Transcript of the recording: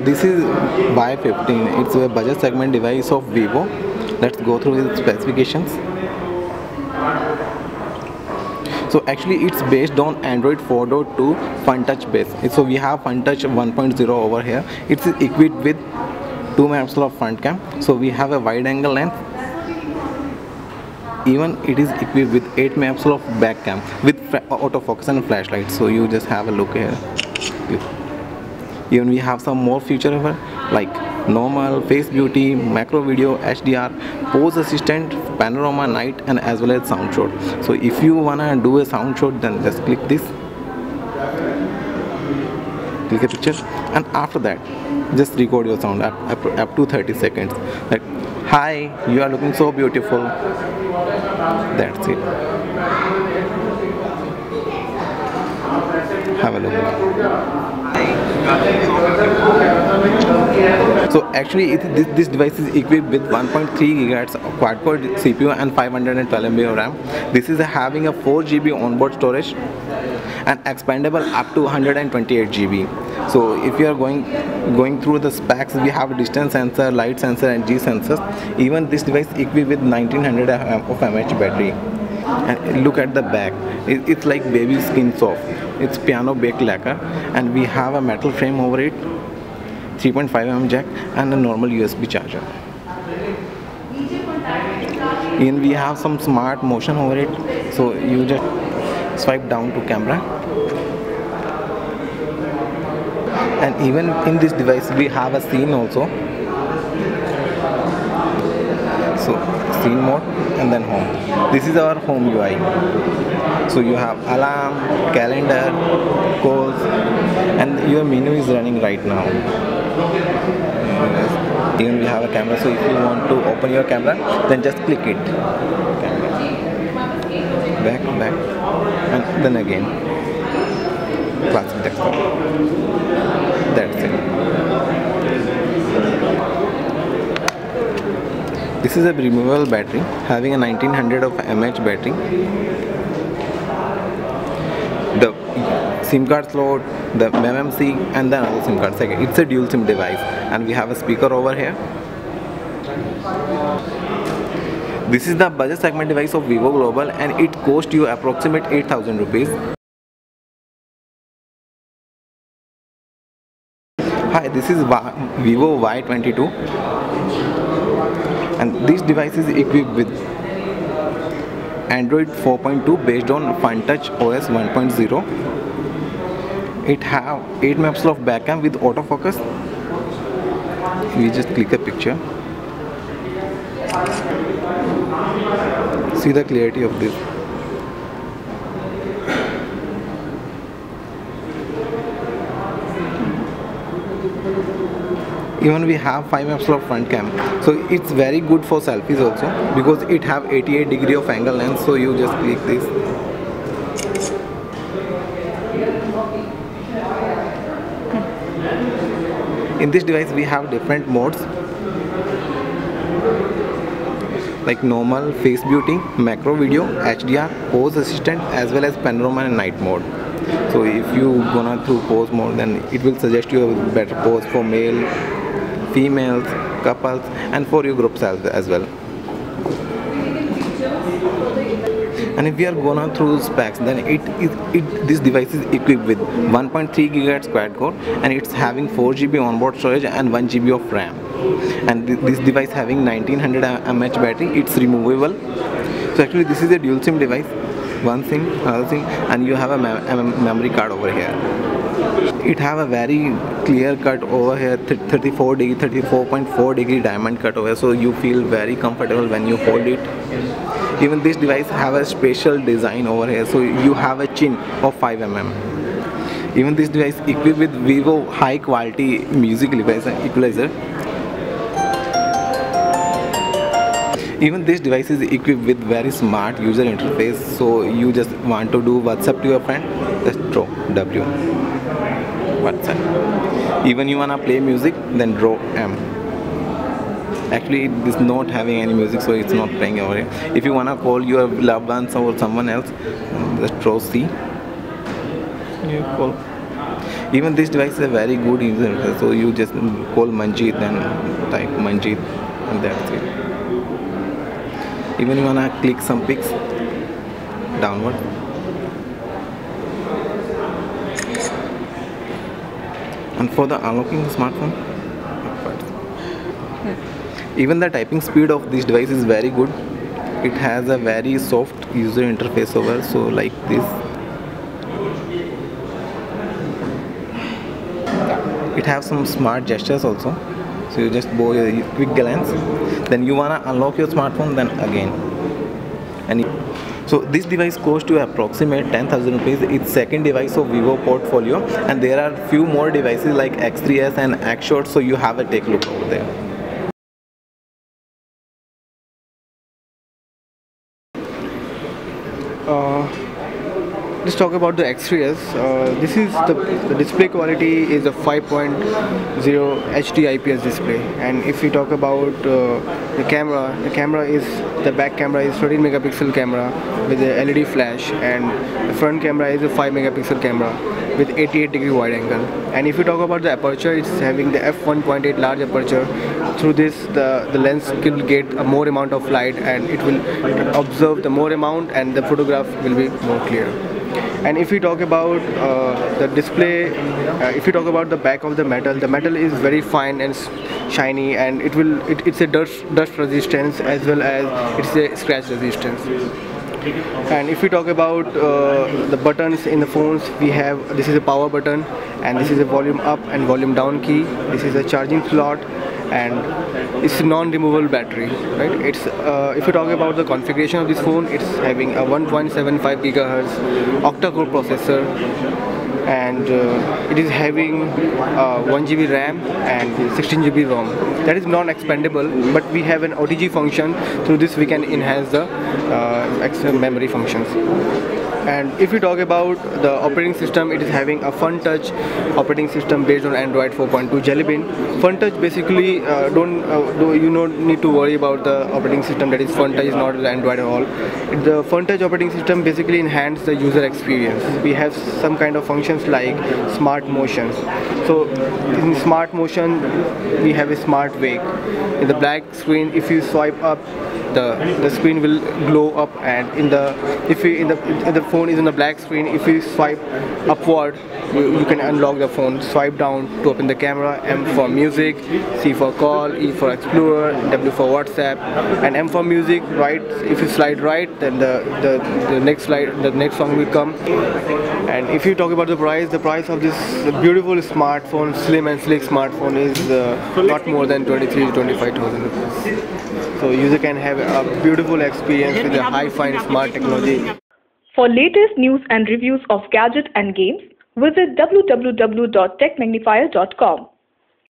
this is Y15. It's a budget segment device of Vivo. Let's go through its specifications. So actually it's based on Android 4.2 FunTouch base. So we have FunTouch 1.0 over here. It's equipped with 2 megapixel of front cam. So we have a wide angle lens. Even it is equipped with 8 megapixel of back cam with autofocus and flashlight. So you just have a look here. Even we have some more feature over like normal, face beauty, macro video, HDR, pose assistant, panorama, night, and as well as sound shot. So if you wanna do a sound shot, then just click this, click a picture, and after that just record your sound up to 30 seconds like, hi, you are looking so beautiful. That's it. Have a look. So actually this device is equipped with 1.3 GHz quad-core CPU and 512 MB of RAM. This is having a 4 GB onboard storage and expandable up to 128 GB. So if you are going through the specs, we have a distance sensor, light sensor, and G sensors. Even this device equipped with 1900 of mAh battery. And look at the back, it's like baby skin soft. It's piano baked lacquer, and we have a metal frame over it, 3.5mm jack, and a normal USB charger. Even we have some smart motion over it, so you just swipe down to camera. And even in this device we have a scene also. So scene mode and then home. This is our home UI. So you have alarm, calendar, calls, and your menu is running right now. Even we have a camera, so if you want to open your camera, then just click it. Camera. Back, and then again. Classic desktop. That's it. This is a removable battery having a 1900 of mAh battery. The SIM card slot, the MMC, and then another SIM card. Second, it's a dual SIM device, and we have a speaker over here. This is the budget segment device of Vivo Global, and it cost you approximate 8,000 rupees. Hi, this is Vivo Y22, and this device is equipped with Android 4.2 based on FunTouch OS 1.0. It have 8 megapixel of back cam with autofocus. We just click a picture. See the clarity of this. Even we have 5 megapixel of front cam, so it's very good for selfies also because it have 88° of angle length. So you just click this. In this device we have different modes like normal, face beauty, macro video, HDR, pose assistant, as well as panorama and night mode. So if you gonna through pose mode, then it will suggest you a better pose for male, females, couples, and for your groups as well. And if we are gonna through specs, then this device is equipped with 1.3 GHz quad core, and it's having 4 GB onboard storage and 1 GB of RAM. And this device having 1900 mAh battery. It's removable. So actually this is a dual SIM device. One thing, another thing, and you have a memory card over here. It have a very clear cut over here, 34.4 degree diamond cut over here, so you feel very comfortable when you hold it. Even this device have a special design over here, so you have a chin of 5mm. Even this device equipped with Vivo high quality music equalizer. Even this device is equipped with very smart user interface, so you just want to do WhatsApp to your friend, just draw W, WhatsApp. Even you wanna play music, then draw M. Actually it is not having any music, so it's not playing over here. If you wanna call your loved ones or someone else, just draw C. You call. Even this device is a very good user interface. So you just call Manjeet and type Manjeet, and that's it. Even you wanna click some pics downward. And for the unlocking the smartphone, even the typing speed of this device is very good. It has a very soft user interface over, so like this. It has some smart gestures also. So you just go a quick glance, then you wanna unlock your smartphone, then again. And so this device costs to approximate 10,000 rupees. It's second device of Vivo portfolio, and there are few more devices like X3s and Xshot. So you have a take look over there. Let's talk about the X3s. This is the display quality is a 5.0 HD IPS display, and if we talk about the camera is the back camera is 13 megapixel camera with a LED flash, and the front camera is a 5 megapixel camera with 88-degree wide angle. And if you talk about the aperture, it's having the f1.8 large aperture. Through this, the lens will get a more amount of light, and it will observe the more amount, and the photograph will be more clear. And if we talk about the display, if you talk about the back of the metal is very fine and shiny, and it's a dust resistance as well as it's a scratch resistance. And if we talk about the buttons in the phones, we have this is a power button, and this is a volume up and volume down key. This is a charging slot, and it's a non-removable battery, right? It's if you talk about the configuration of this phone, it's having a 1.75 gigahertz octa-core processor, and it is having 1 GB RAM and 16 GB ROM. That is non-expandable, but we have an OTG function. Through this we can enhance the extra memory functions. And if we talk about the operating system, it is having a FunTouch operating system based on Android 4.2 Jelly Bean. FunTouch basically you don't need to worry about the operating system, that is FunTouch is not Android at all. The FunTouch operating system basically enhances the user experience. We have some kind of functions like smart motion. So in smart motion we have a smart wake. In the black screen, if you swipe up, the screen will glow up, and if the phone is in the black screen, if you swipe upward, you can unlock the phone. Swipe down to open the camera. M for music, C for call, E for explorer, W for WhatsApp, and M for music. Right, if you slide right, then the next song will come. And if you talk about the price of this beautiful smartphone, slim and sleek smartphone, is not more than 23,000 to 25,000 rupees. So user can have a beautiful experience with a hi-fi smart technology. For latest news and reviews of gadgets and games, visit www.techmagnifier.com.